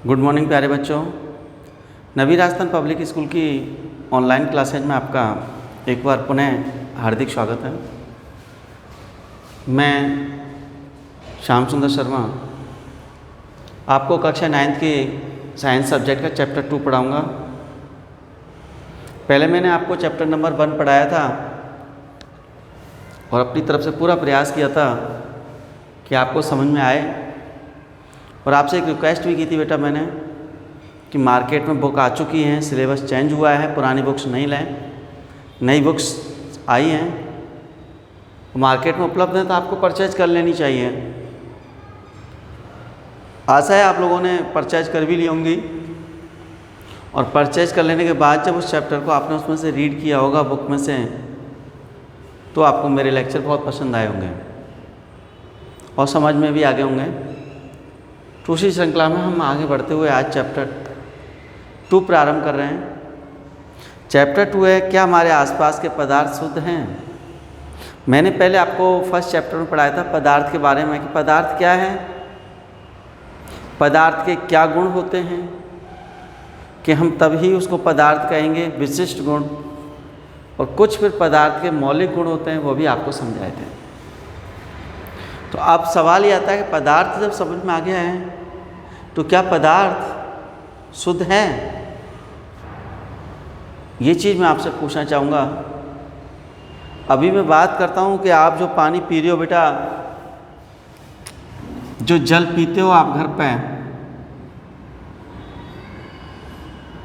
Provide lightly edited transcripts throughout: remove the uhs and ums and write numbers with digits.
Good morning प्यारे बच्चों। नवीन Rajasthan public school की ऑनलाइन क्लासेज में आपका एक बार पुनः हार्दिक स्वागत है। मैं श्याम सुंदर शर्मा आपको कक्षा 9th की साइंस सब्जेक्ट का चैप्टर 2 पढ़ाऊँगा। पहले मैंने आपको चैप्टर नंबर 1 पढ़ाया था और अपनी तरफ से पूरा प्रयास किया था कि आपको समझ में आए, और आपसे एक रिक्वेस्ट भी की थी बेटा मैंने कि मार्केट में बुक आ चुकी हैं, सिलेबस चेंज हुआ है, पुरानी बुक्स नहीं लें, नई बुक्स आई हैं, मार्केट में उपलब्ध हैं तो आपको परचेज कर लेनी चाहिए। आशा है आप लोगों ने परचेज कर भी ली होंगी, और परचेज कर लेने के बाद जब उस चैप्टर को आपने उसमें से रीड किया होगा बुक में से, तो आपको मेरे लेक्चर बहुत पसंद आए होंगे और समझ में भी आ गए होंगे। तो उसी श्रृंखला में हम आगे बढ़ते हुए आज चैप्टर 2 प्रारंभ कर रहे हैं। चैप्टर 2 है, क्या हमारे आसपास के पदार्थ शुद्ध हैं। मैंने पहले आपको फर्स्ट चैप्टर में पढ़ाया था पदार्थ के बारे में कि पदार्थ क्या है, पदार्थ के क्या गुण होते हैं कि हम तभी उसको पदार्थ कहेंगे, विशिष्ट गुण, और कुछ फिर पदार्थ के मौलिक गुण होते हैं, वो भी आपको समझाए थे। तो अब सवाल ये आता है कि पदार्थ जब समझ में आ गया है तो क्या पदार्थ शुद्ध है। ये चीज़ मैं आपसे पूछना चाहूँगा। अभी मैं बात करता हूँ कि आप जो पानी पी रहे हो बेटा, जो जल पीते हो आप घर पे,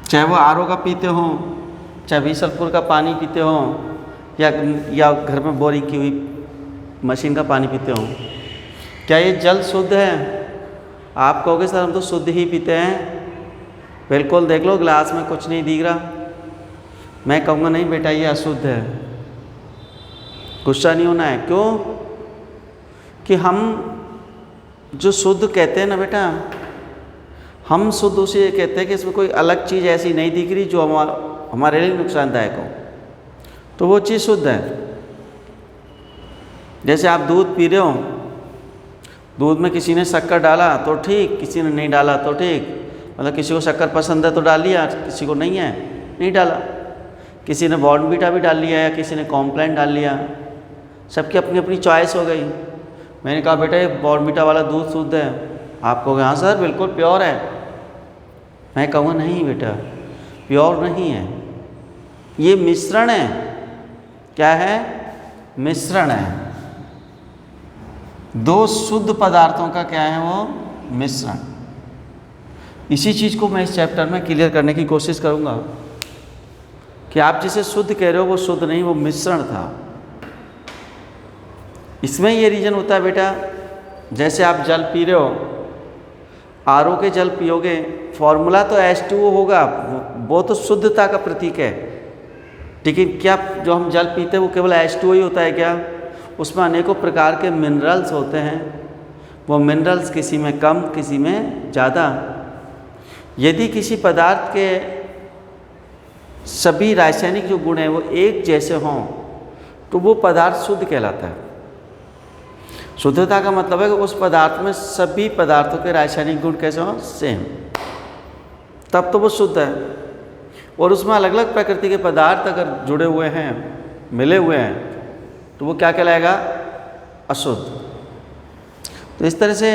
चाहे वो आरओ का पीते हो, चाहे बीसलपुर का पानी पीते हो, या घर में बोरिंग की हुई मशीन का पानी पीते हो, क्या ये जल शुद्ध है। आप कहोगे सर हम तो शुद्ध ही पीते हैं, बिल्कुल देख लो गिलास में कुछ नहीं दिख रहा। मैं कहूँगा नहीं बेटा ये अशुद्ध है। गुस्सा नहीं होना है, क्यों कि हम जो शुद्ध कहते हैं ना बेटा, हम शुद्ध उसे कहते हैं कि इसमें कोई अलग चीज़ ऐसी नहीं दिख रही जो हमारे लिए नुकसानदायक हो, तो वो चीज़ शुद्ध है। जैसे आप दूध पी रहे हो, दूध में किसी ने शक्कर डाला तो ठीक, किसी ने नहीं डाला तो ठीक, मतलब किसी को शक्कर पसंद है तो डाल लिया, किसी को नहीं है नहीं डाला, किसी ने बॉर्नवीटा भी डाल लिया या किसी ने कॉम्प्लान डाल लिया, सबकी अपनी अपनी चॉइस हो गई। मैंने कहा बेटा ये बॉर्नवीटा वाला दूध शुद्ध है, आप कहोगे हाँ सर बिल्कुल प्योर है। मैं कहूँगा नहीं बेटा प्योर नहीं है, ये मिश्रण है। क्या है? मिश्रण है। दो शुद्ध पदार्थों का क्या है वो मिश्रण। इसी चीज़ को मैं इस चैप्टर में क्लियर करने की कोशिश करूँगा कि आप जिसे शुद्ध कह रहे हो वो शुद्ध नहीं, वो मिश्रण था। इसमें ये रीज़न होता है बेटा, जैसे आप जल पी रहे हो, आरओ के जल पियोगे, फॉर्मूला तो H2O होगा, वो तो शुद्धता का प्रतीक है, लेकिन क्या जो हम जल पीते हैं वो केवल H2O ही होता है क्या? उसमें अनेकों प्रकार के मिनरल्स होते हैं, वो मिनरल्स किसी में कम किसी में ज़्यादा। यदि किसी पदार्थ के सभी रासायनिक जो गुण हैं वो एक जैसे हों तो वो पदार्थ शुद्ध कहलाता है। शुद्धता का मतलब है कि उस पदार्थ में सभी पदार्थों के रासायनिक गुण कैसे हों, सेम, तब तो वो शुद्ध है। और उसमें अलग अलग प्रकृति के पदार्थ अगर जुड़े हुए हैं, मिले हुए हैं, तो वो क्या कहलाएगा? अशुद्ध। तो इस तरह से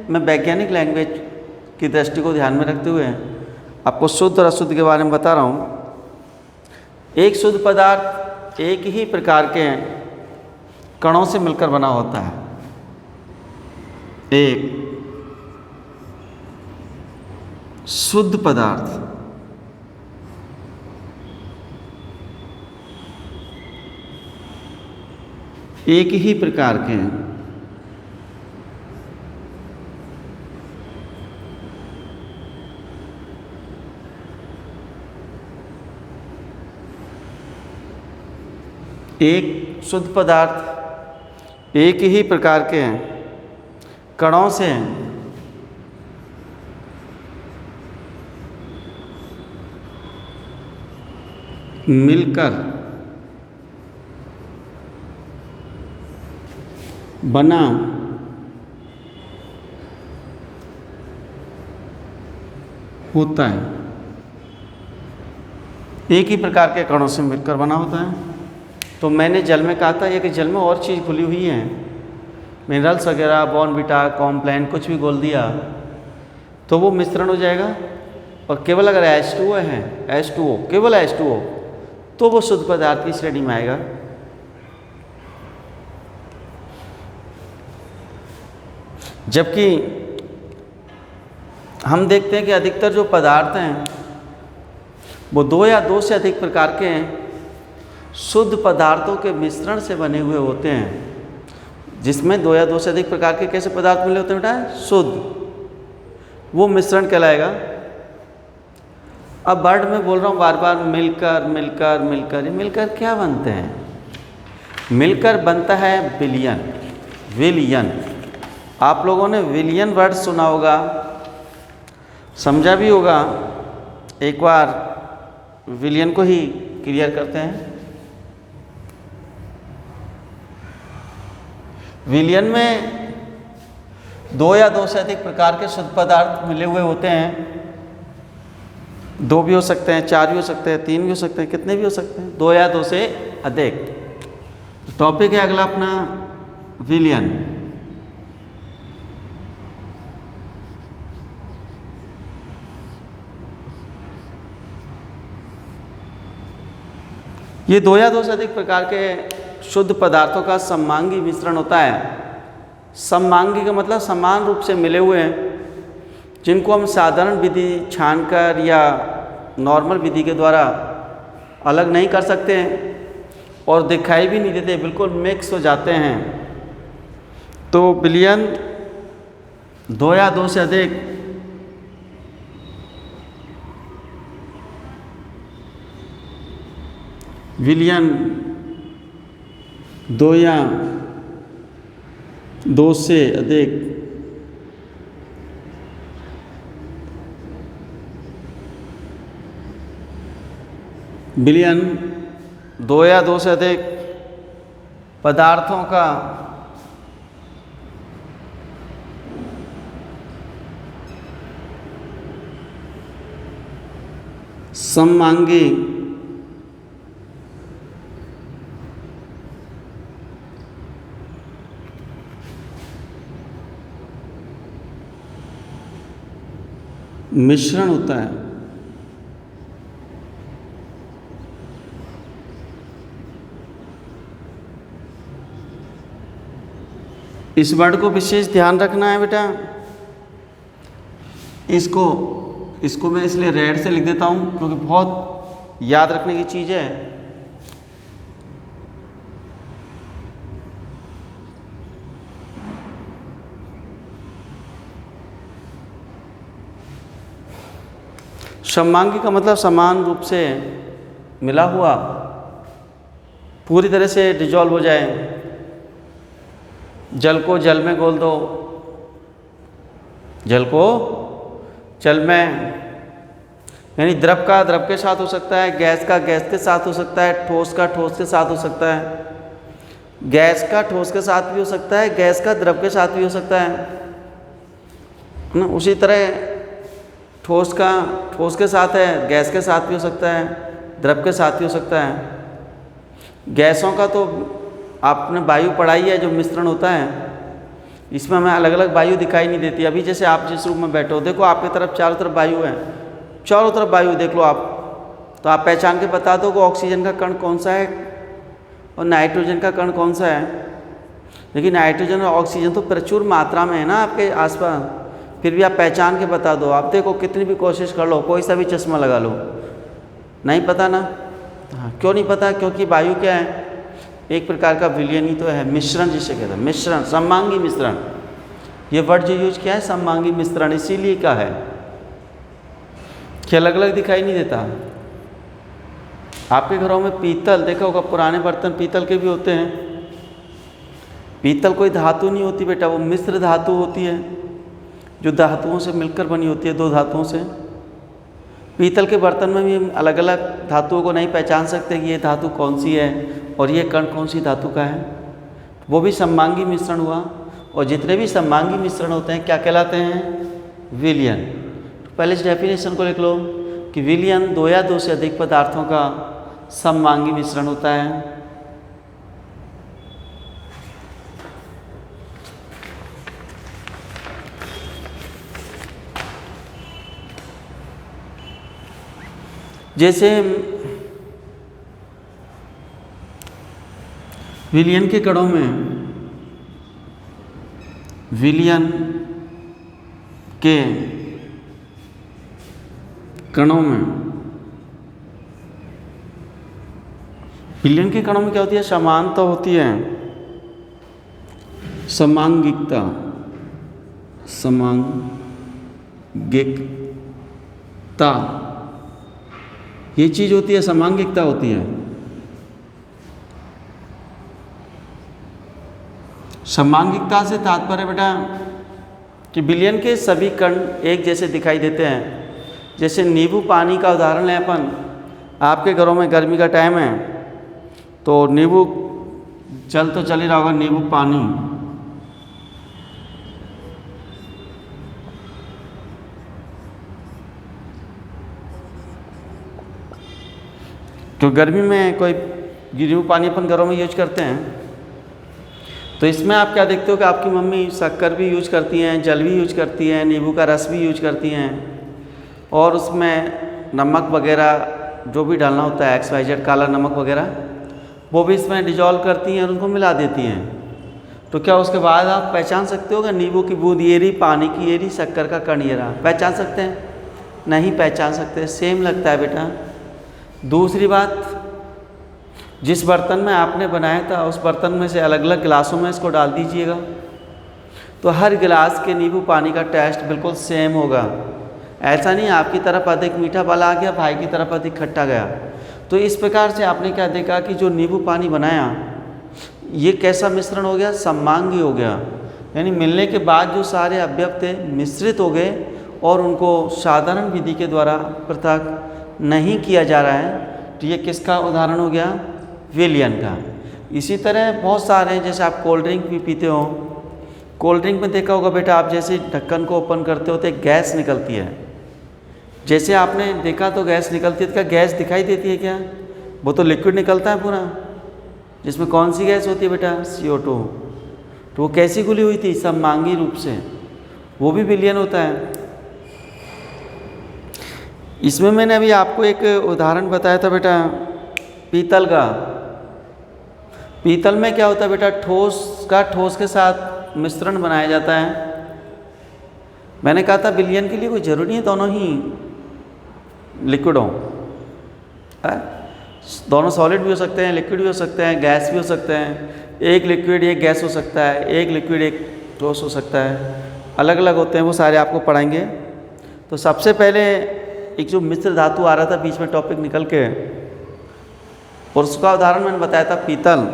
मैं वैज्ञानिक लैंग्वेज की दृष्टि को ध्यान में रखते हुए आपको शुद्ध और अशुद्ध के बारे में बता रहा हूँ। एक शुद्ध पदार्थ एक ही प्रकार के कणों से मिलकर बना होता है। एक शुद्ध पदार्थ एक ही प्रकार के एक शुद्ध पदार्थ एक ही प्रकार के कणों से मिलकर बना होता है, एक ही प्रकार के कणों से मिलकर बना होता है। तो मैंने जल में कहा था ये कि जल में और चीज़ घुली हुई है, मिनरल्स वगैरह, बॉर्नविटा, कॉम्प्लान, कुछ भी घोल दिया तो वो मिश्रण हो जाएगा। और केवल अगर H2O है, H2O, केवल H2O, तो वो शुद्ध पदार्थ की श्रेणी में आएगा। जबकि हम देखते हैं कि अधिकतर जो पदार्थ हैं वो 2 या 2 से अधिक प्रकार के शुद्ध पदार्थों के मिश्रण से बने हुए होते हैं, जिसमें 2 या 2 से अधिक प्रकार के कैसे पदार्थ मिले होते हैं बेटा? शुद्ध, वो मिश्रण कहलाएगा। अब वर्ड में बोल रहा हूँ बार बार, मिलकर मिलकर मिलकर, ये मिलकर क्या बनते हैं? मिलकर बनता है विलयन। विलयन, आप लोगों ने विलयन वर्ड सुना होगा, समझा भी होगा। एक बार विलयन को ही क्लियर करते हैं। विलयन में 2 या 2 से अधिक प्रकार के शुद्ध पदार्थ मिले हुए होते हैं। 2 भी हो सकते हैं, 4 भी हो सकते हैं, 3 भी हो सकते हैं, कितने भी हो सकते हैं, 2 या 2 से अधिक। टॉपिक है अगला अपना विलयन। ये 2 या 2 से अधिक प्रकार के शुद्ध पदार्थों का सममांगी मिश्रण होता है। सममांगी का मतलब समान रूप से मिले हुए हैं, जिनको हम साधारण विधि छानकर या नॉर्मल विधि के द्वारा अलग नहीं कर सकते हैं और दिखाई भी नहीं देते, बिल्कुल मिक्स हो जाते हैं। तो विलयन 2 या 2 से अधिक विलयन 2 या 2 से अधिक विलयन 2 या 2 से अधिक पदार्थों का सममांगी मिश्रण होता है। इस वर्ड को विशेष ध्यान रखना है बेटा। इसको मैं इसलिए रेड से लिख देता हूं क्योंकि बहुत याद रखने की चीज़ है। सममांगी का मतलब समान रूप से मिला हुआ, पूरी तरह से डिजॉल्व हो जाए। जल को जल में घोल दो, जल को जल में, यानी द्रव का द्रव के साथ हो सकता है, गैस का गैस के साथ हो सकता है, ठोस का ठोस के साथ हो सकता है, गैस का ठोस के साथ भी हो सकता है, गैस का द्रव के साथ भी हो सकता है ना। उसी तरह ठोस का ठोस के साथ है, गैस के साथ भी हो सकता है, द्रव के साथ भी हो सकता है। गैसों का तो आपने वायु पढ़ाई है, जो मिश्रण होता है, इसमें हमें अलग अलग वायु दिखाई नहीं देती। अभी जैसे आप जिस रूम में बैठे हो, देखो आपकी तरफ चारों तरफ वायु है, चारों तरफ वायु देख लो आप, तो आप पहचान के बता दो कि ऑक्सीजन का कण कौन सा है और नाइट्रोजन का कण कौन सा है। लेकिन नाइट्रोजन और ऑक्सीजन तो प्रचुर मात्रा में है ना आपके आसपास, फिर भी आप पहचान के बता दो। आप देखो कितनी भी कोशिश कर लो, कोई सा भी चश्मा लगा लो, नहीं पता ना। हाँ, क्यों नहीं पता? क्योंकि वायु क्या है? एक प्रकार का विलयन ही तो है, मिश्रण जिसे कहते हैं, मिश्रण, सममांगी मिश्रण। ये वर्ड जो यूज किया है सममांगी मिश्रण, इसीलिए क्या है कि अलग अलग दिखाई नहीं देता। आपके घरों में पीतल देखा होगा, पुराने बर्तन पीतल के भी होते हैं। पीतल कोई धातु नहीं होती बेटा, वो मिश्र धातु होती है, जो धातुओं से मिलकर बनी होती है, 2 धातुओं से। पीतल के बर्तन में भी हम अलग अलग धातुओं को नहीं पहचान सकते कि ये धातु कौन सी है और ये कण कौन सी धातु का है। वो भी सममांगी मिश्रण हुआ। और जितने भी सममांगी मिश्रण होते हैं क्या कहलाते हैं? विलयन। पहले इस डेफिनेशन को लिख लो कि विलयन दो या दो से अधिक पदार्थों का सममांगी मिश्रण होता है। जैसे विलयन के कणों में, विलयन के कणों में, विलयन के कणों में क्या होती है? समानता होती है, समांगिकता, समांगिकता, ये चीज होती है, समांगिकता होती है। समांगिकता से तात्पर्य बेटा कि विलयन के सभी कण एक जैसे दिखाई देते हैं। जैसे नींबू पानी का उदाहरण है अपन, आपके घरों में गर्मी का टाइम है तो नींबू जल तो चल ही रहा होगा, नींबू पानी, तो गर्मी में कोई नींबू पानी अपन घरों में यूज करते हैं। तो इसमें आप क्या देखते हो कि आपकी मम्मी शक्कर भी यूज करती हैं, जल भी यूज करती हैं, नींबू का रस भी यूज करती हैं, और उसमें नमक वगैरह जो भी डालना होता है, XYZ काला नमक वगैरह, वो भी इसमें डिजॉल्व करती हैं और उनको मिला देती हैं। तो क्या उसके बाद आप पहचान सकते हो कि नींबू की बूंद ये रही, पानी की ये रही, शक्कर का कण ये रहा? पहचान सकते हैं? नहीं पहचान सकते, सेम लगता है बेटा। दूसरी बात, जिस बर्तन में आपने बनाया था उस बर्तन में से अलग अलग गिलासों में इसको डाल दीजिएगा तो हर गिलास के नींबू पानी का टेस्ट बिल्कुल सेम होगा। ऐसा नहीं आपकी तरफ अधिक मीठा वाला आ गया, भाई की तरफ अधिक खट्टा गया। तो इस प्रकार से आपने क्या देखा कि जो नींबू पानी बनाया ये कैसा मिश्रण हो गया? सममांगी हो गया। यानी मिलने के बाद जो सारे अवयव थे मिश्रित हो गए और उनको साधारण विधि के द्वारा पृथक नहीं किया जा रहा है। तो ये किसका उदाहरण हो गया? विलयन का। इसी तरह बहुत सारे हैं, जैसे आप कोल्ड ड्रिंक भी पीते हो, कोल्ड ड्रिंक में देखा होगा बेटा, आप जैसे ढक्कन को ओपन करते हो तो एक गैस निकलती है। जैसे आपने देखा तो गैस निकलती है, तो क्या गैस दिखाई देती है क्या? वो तो लिक्विड निकलता है पूरा, जिसमें कौन सी गैस होती है बेटा? CO2। तो वो कैसी घुली हुई थी? सममांगी रूप से, वो भी विलयन होता है। इसमें मैंने अभी आपको एक उदाहरण बताया था बेटा पीतल का। पीतल में क्या होता है बेटा? ठोस का ठोस के साथ मिश्रण बनाया जाता है। मैंने कहा था विलयन के लिए कोई ज़रूरी है दोनों ही लिक्विड हो, दोनों सॉलिड भी हो सकते हैं, लिक्विड भी हो सकते हैं, गैस भी हो सकते हैं। एक लिक्विड एक गैस हो सकता है, एक लिक्विड एक ठोस हो सकता है, अलग अलग होते हैं, वो सारे आपको पढ़ाएंगे। तो सबसे पहले एक जो मिश्र धातु आ रहा था बीच में टॉपिक निकल के, और उसका उदाहरण मैंने बताया था पीतल।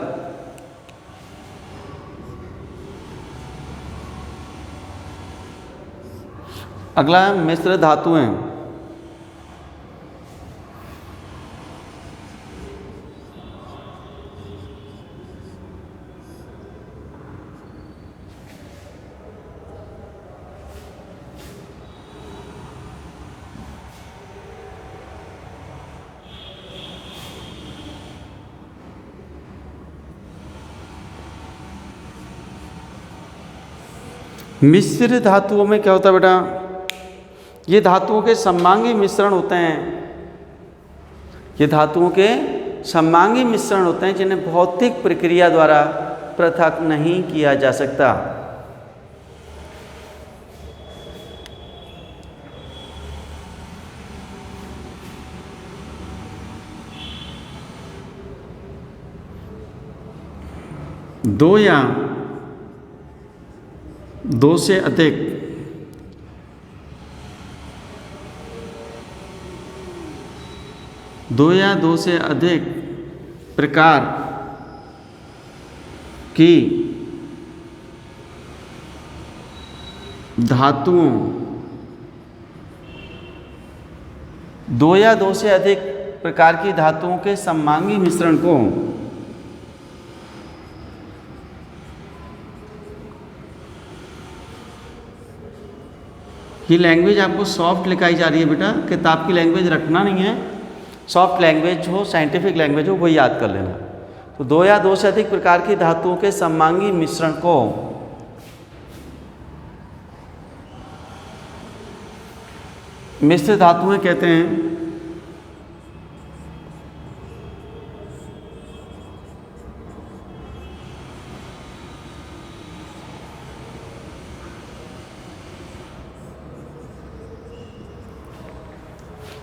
अगला है मिश्र धातुएं। मिश्र धातुओं में क्या होता है बेटा? ये धातुओं के सममांगी मिश्रण होते हैं। ये धातुओं के सममांगी मिश्रण होते हैं जिन्हें भौतिक प्रक्रिया द्वारा पृथक नहीं किया जा सकता। दो या दो से अधिक प्रकार की धातुओं, दो या दो से अधिक प्रकार की धातुओं के सममांगी मिश्रण को ये लैंग्वेज आपको सॉफ्ट लिखाई जा रही है बेटा, किताब की लैंग्वेज रखना नहीं है, सॉफ्ट लैंग्वेज हो, साइंटिफिक लैंग्वेज हो, वही याद कर लेना। तो दो या दो से अधिक प्रकार की धातुओं के सममांगी मिश्रण को मिश्र धातुएं कहते हैं।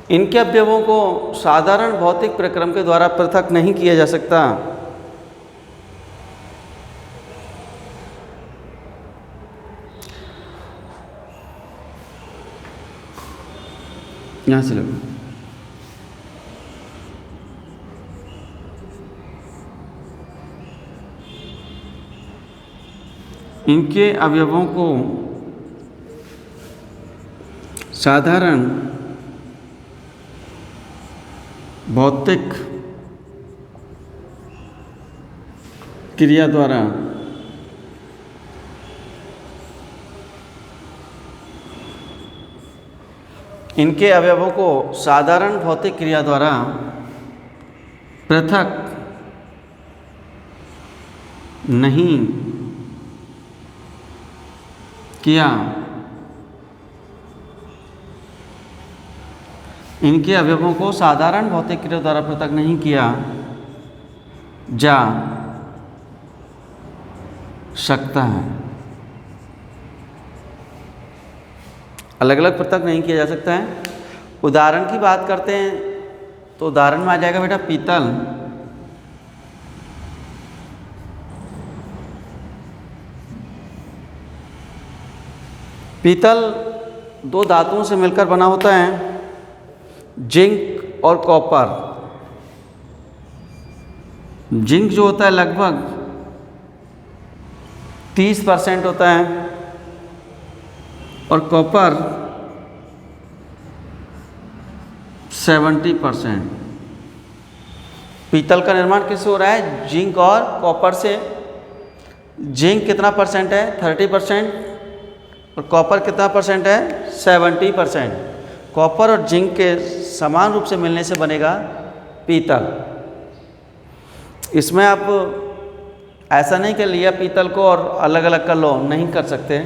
इनके अवयवों को साधारण भौतिक प्रक्रम के द्वारा पृथक नहीं किया जा सकता। यहां से लो। इनके अवयवों को साधारण भौतिक क्रिया द्वारा इनके अवयवों को साधारण भौतिक क्रिया द्वारा पृथक नहीं किया, इनके अवयवों को साधारण भौतिक क्रिया द्वारा पृथक नहीं किया जा सकता है। अलग अलग पृथक नहीं किया जा सकता है। उदाहरण की बात करते हैं तो उदाहरण में आ जाएगा बेटा पीतल। पीतल दो धातुओं से मिलकर बना होता है, जिंक और कॉपर। जिंक जो होता है लगभग 30% होता है और कॉपर 70%। पीतल का निर्माण किससे हो रहा है? जिंक और कॉपर से। जिंक कितना परसेंट है? 30%। और कॉपर कितना परसेंट है? 70%। कॉपर और जिंक के समान रूप से मिलने से बनेगा पीतल। इसमें आप ऐसा नहीं कर लिया पीतल को और अलग अलग कर लो, नहीं कर सकते।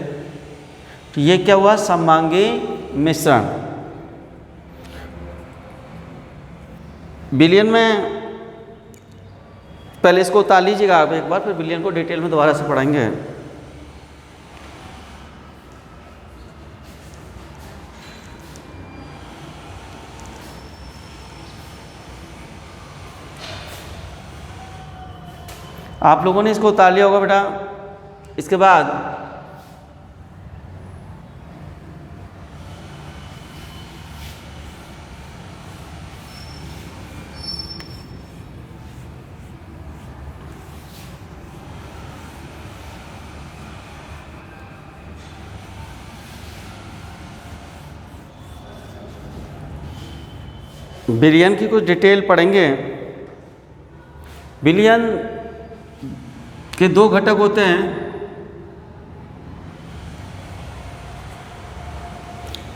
तो ये क्या हुआ? सममांगी मिश्रण। विलयन में पहले इसको उतार लीजिएगा आप एक बार, फिर विलयन को डिटेल में दोबारा से पढ़ाएंगे। आप लोगों ने इसको उतार लिया होगा बेटा। इसके बाद विलयन की कुछ डिटेल पढ़ेंगे। विलयन के दो घटक होते हैं,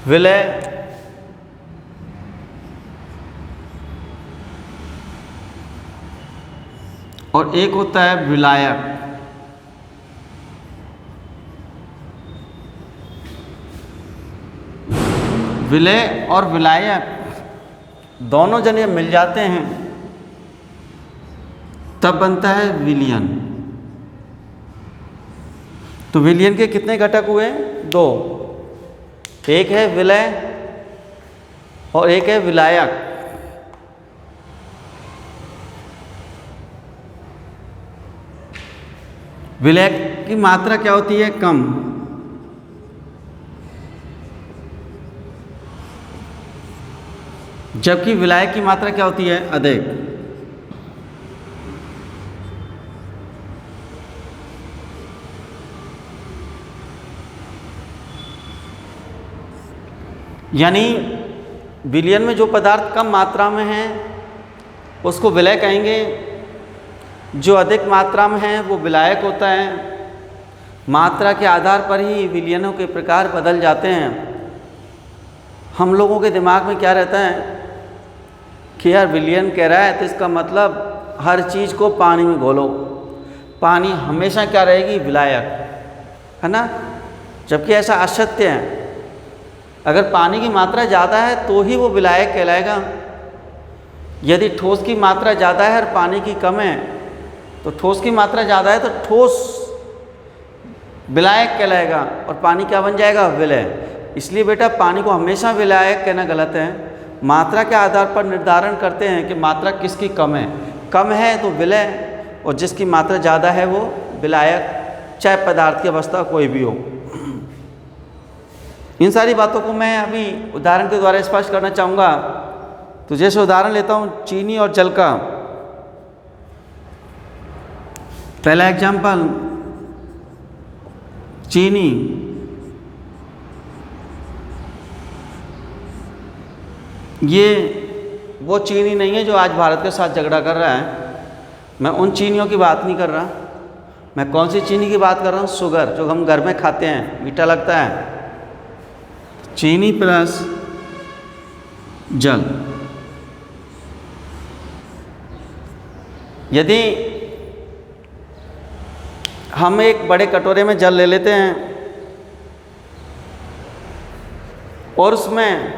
विलय और एक होता है विलायक। विलय और विलायक दोनों जने मिल जाते हैं तब बनता है विलयन। तो विलयन के कितने घटक हुए? दो। एक है विलय और एक है विलायक। विलय की मात्रा क्या होती है? कम। जबकि विलायक की मात्रा क्या होती है? अधिक। यानी विलयन में जो पदार्थ कम मात्रा में है उसको विलय कहेंगे, जो अधिक मात्रा में है वो विलायक होता है। मात्रा के आधार पर ही विलयनों के प्रकार बदल जाते हैं। हम लोगों के दिमाग में क्या रहता है कि यार विलियन कह रहा है तो इसका मतलब हर चीज़ को पानी में घोलो, पानी हमेशा क्या रहेगी, विलायक, है ना। जबकि ऐसा असत्य है। अगर पानी की मात्रा ज़्यादा है तो ही वो विलायक कहलाएगा। यदि ठोस की मात्रा ज़्यादा है और पानी की कम है तो ठोस की मात्रा ज़्यादा है तो ठोस विलायक कहलाएगा और पानी क्या बन जाएगा, विलय। इसलिए बेटा पानी को हमेशा विलायक कहना गलत है। मात्रा के आधार पर निर्धारण करते हैं कि मात्रा किसकी कम है तो विलय, और जिसकी मात्रा ज़्यादा है वो विलायक, चाहे पदार्थ की अवस्था कोई भी हो। इन सारी बातों को मैं अभी उदाहरण के द्वारा स्पष्ट करना चाहूँगा। तो जैसे उदाहरण लेता हूँ चीनी और जल का। पहला एग्जाम्पल, चीनी। ये वो चीनी नहीं है जो आज भारत के साथ झगड़ा कर रहा है। मैं उन चीनियों की बात नहीं कर रहा। मैं कौन सी चीनी की बात कर रहा हूँ, शुगर, जो हम घर में खाते हैं, मीठा लगता है। चीनी प्लस जल। यदि हम एक बड़े कटोरे में जल ले लेते हैं और उसमें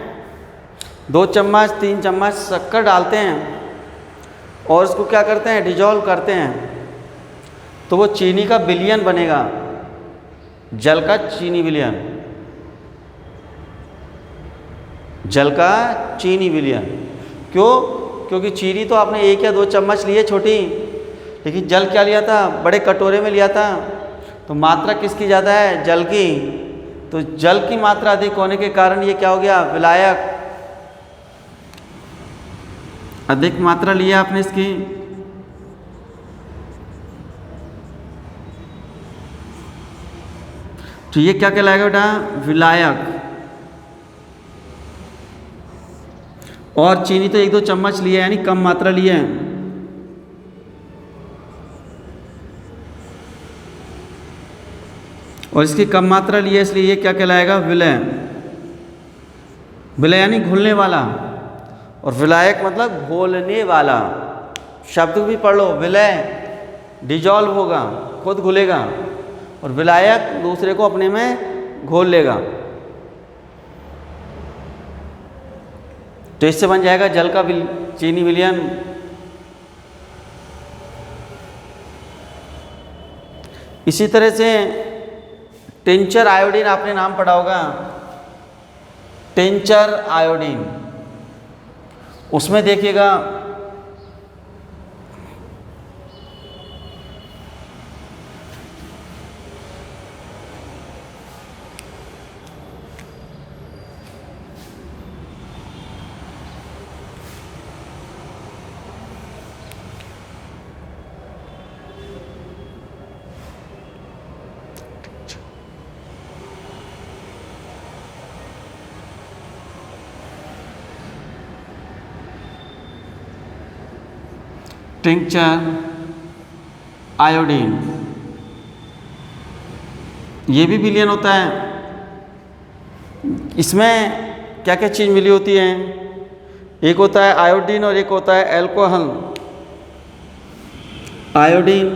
2 चम्मच 3 चम्मच शक्कर डालते हैं और उसको क्या करते हैं, डिजॉल्व करते हैं, तो वो चीनी का विलयन बनेगा, जल का चीनी विलयन, जल का चीनी विलयन। क्यों? क्योंकि चीनी तो आपने 1 या 2 चम्मच लिए छोटी, लेकिन जल क्या लिया था, बड़े कटोरे में लिया था। तो मात्रा किसकी ज़्यादा है, जल की। तो जल की मात्रा अधिक होने के कारण ये क्या हो गया, विलायक। अधिक मात्रा लिया आपने इसकी, तो ये क्या कहलाएगा बेटा, विलायक। और चीनी तो 1-2 चम्मच लिया है, यानी कम मात्रा लिया है। और इसकी कम मात्रा लिया इसलिए ये क्या कहलाएगा, विलय। विलय यानी घुलने वाला, और विलायक मतलब घोलने वाला। शब्द भी पढ़ लो, विलय डिजॉल्व होगा, खुद घुलेगा, और विलायक दूसरे को अपने में घोल लेगा। तो इससे बन जाएगा जल का चीनी विलयन। इसी तरह से टिंचर आयोडीन आपने नाम पढ़ा होगा, टिंचर आयोडीन। उसमें देखिएगा टिंचर आयोडीन, ये भी विलयन होता है। इसमें क्या क्या चीज़ मिली होती है, एक होता है आयोडीन और एक होता है एल्कोहल। आयोडीन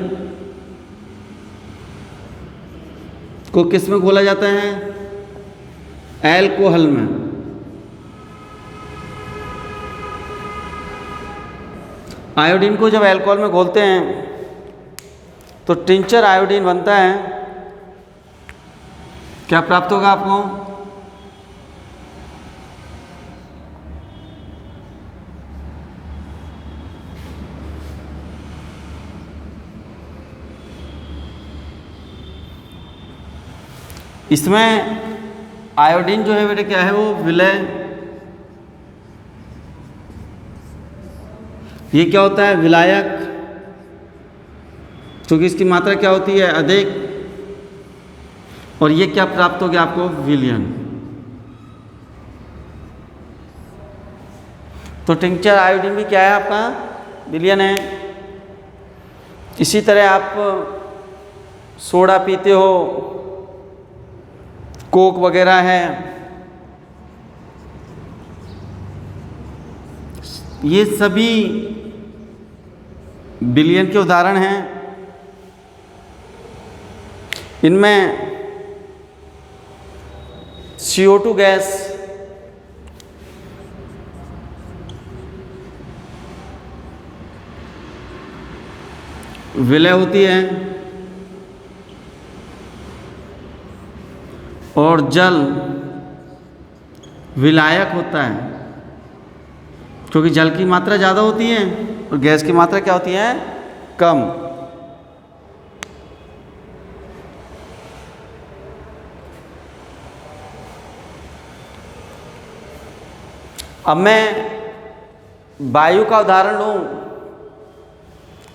को किस में घोला जाता है, एल्कोहल में। आयोडीन को जब एल्कोहल में घोलते हैं तो टिंचर आयोडीन बनता है। क्या प्राप्त होगा आपको, इसमें आयोडीन जो है बेटे क्या है, वो विलय। ये क्या होता है, विलायक, क्योंकि इसकी मात्रा क्या होती है, अधिक। और ये क्या प्राप्त हो गया आपको, विलयन। तो टिंचर आयोडीन भी क्या है आपका, विलयन है। इसी तरह आप सोडा पीते हो, कोक वगैरह है, ये सभी विलयन के उदाहरण हैं। इनमें CO2 गैस विलय होती है और जल विलायक होता है, क्योंकि जल की मात्रा ज़्यादा होती है और गैस की मात्रा क्या होती है, कम। अब मैं वायु का उदाहरण लूँ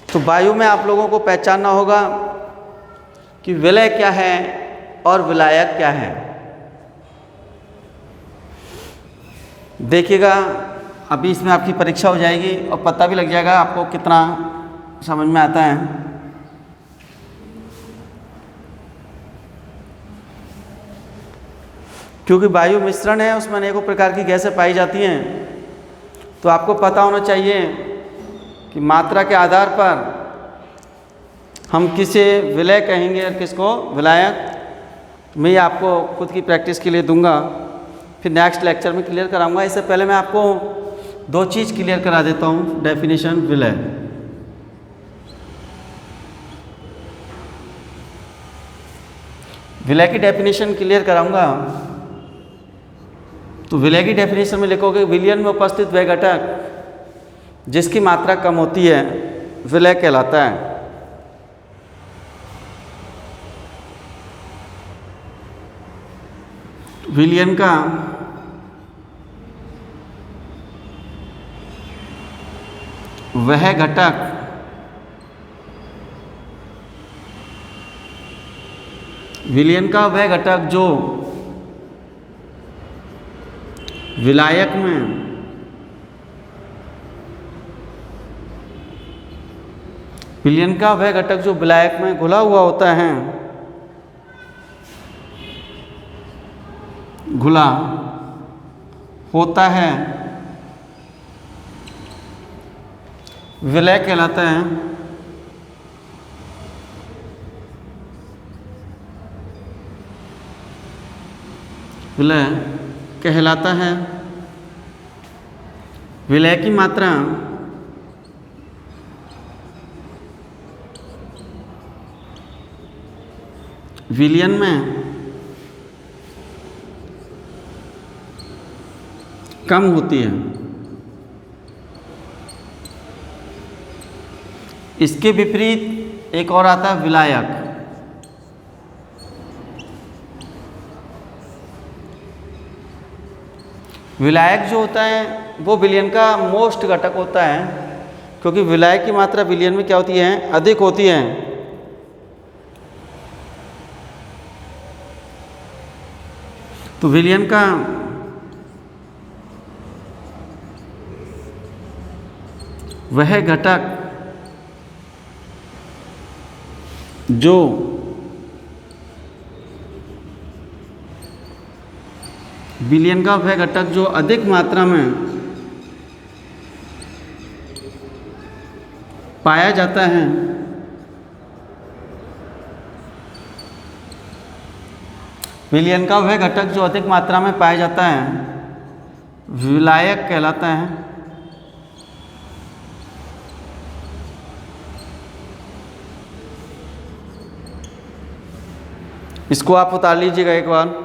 तो वायु में आप लोगों को पहचानना होगा कि विलय क्या है और विलायक क्या है। देखिएगा, अभी इसमें आपकी परीक्षा हो जाएगी और पता भी लग जाएगा आपको कितना समझ में आता है। क्योंकि वायु मिश्रण है, उसमें अनेकों प्रकार की गैसें पाई जाती हैं, तो आपको पता होना चाहिए कि मात्रा के आधार पर हम किसे विलय कहेंगे और किसको विलायक। मैं आपको खुद की प्रैक्टिस के लिए दूंगा, फिर नेक्स्ट लेक्चर में क्लियर कराऊंगा। इससे पहले मैं आपको दो चीज़ क्लियर करा देता हूँ। डेफिनेशन विलय, विलय की डेफिनेशन क्लियर कराऊंगा। तो विलय की डेफिनेशन में लिखोगे विलयन में उपस्थित वह घटक जिसकी मात्रा कम होती है विलय कहलाता है। विलयन का वह घटक विलयन का वह घटक जो विलायक में विलयन का वह घटक जो विलायक में घुला हुआ होता है, घुला होता है, विलय कहलाता है। विलय कहलाता है। विलय की मात्रा विलयन में कम होती है। इसके विपरीत एक और आता है विलायक। विलायक जो होता है वो विलयन का मोस्ट घटक होता है, क्योंकि विलायक की मात्रा विलयन में क्या होती है, अधिक होती है। तो विलयन का वह घटक जो विलयन का वह घटक जो अधिक मात्रा में पाया जाता है, विलयन का वह घटक जो अधिक मात्रा में पाया जाता है विलायक कहलाता है। इसको आप उतार लीजिएगा एक बार।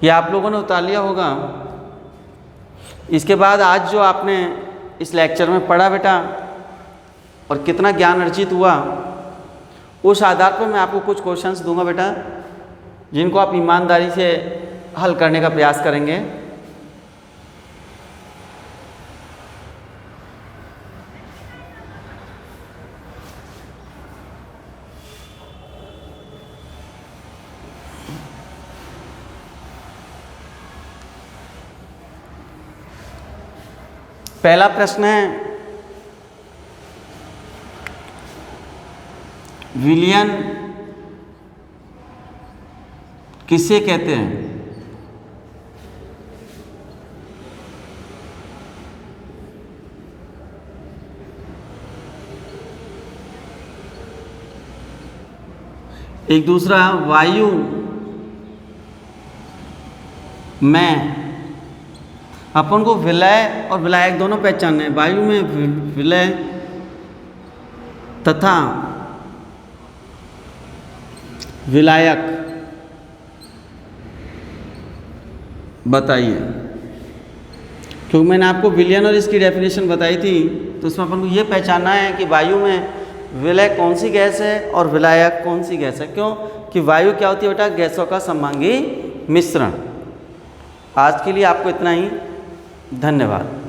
ये आप लोगों ने उतार लिया होगा। इसके बाद आज जो आपने इस लेक्चर में पढ़ा बेटा और कितना ज्ञान अर्जित हुआ, उस आधार पर मैं आपको कुछ क्वेश्चंस दूंगा बेटा, जिनको आप ईमानदारी से हल करने का प्रयास करेंगे। पहला प्रश्न है, विलयन किसे कहते हैं? एक दूसरा, वायु में अपन को विलय और विलायक दोनों पहचानने हैं। वायु में विलय तथा विलायक बताइए। क्योंकि मैंने आपको विलयन और इसकी डेफिनेशन बताई थी, तो उसमें अपन को ये पहचानना है कि वायु में विलय कौन सी गैस है और विलायक कौन सी गैस है। क्यों कि वायु क्या होती है बेटा? गैसों का समभांगी मिश्रण। आज के लिए आपको इतना ही, धन्यवाद।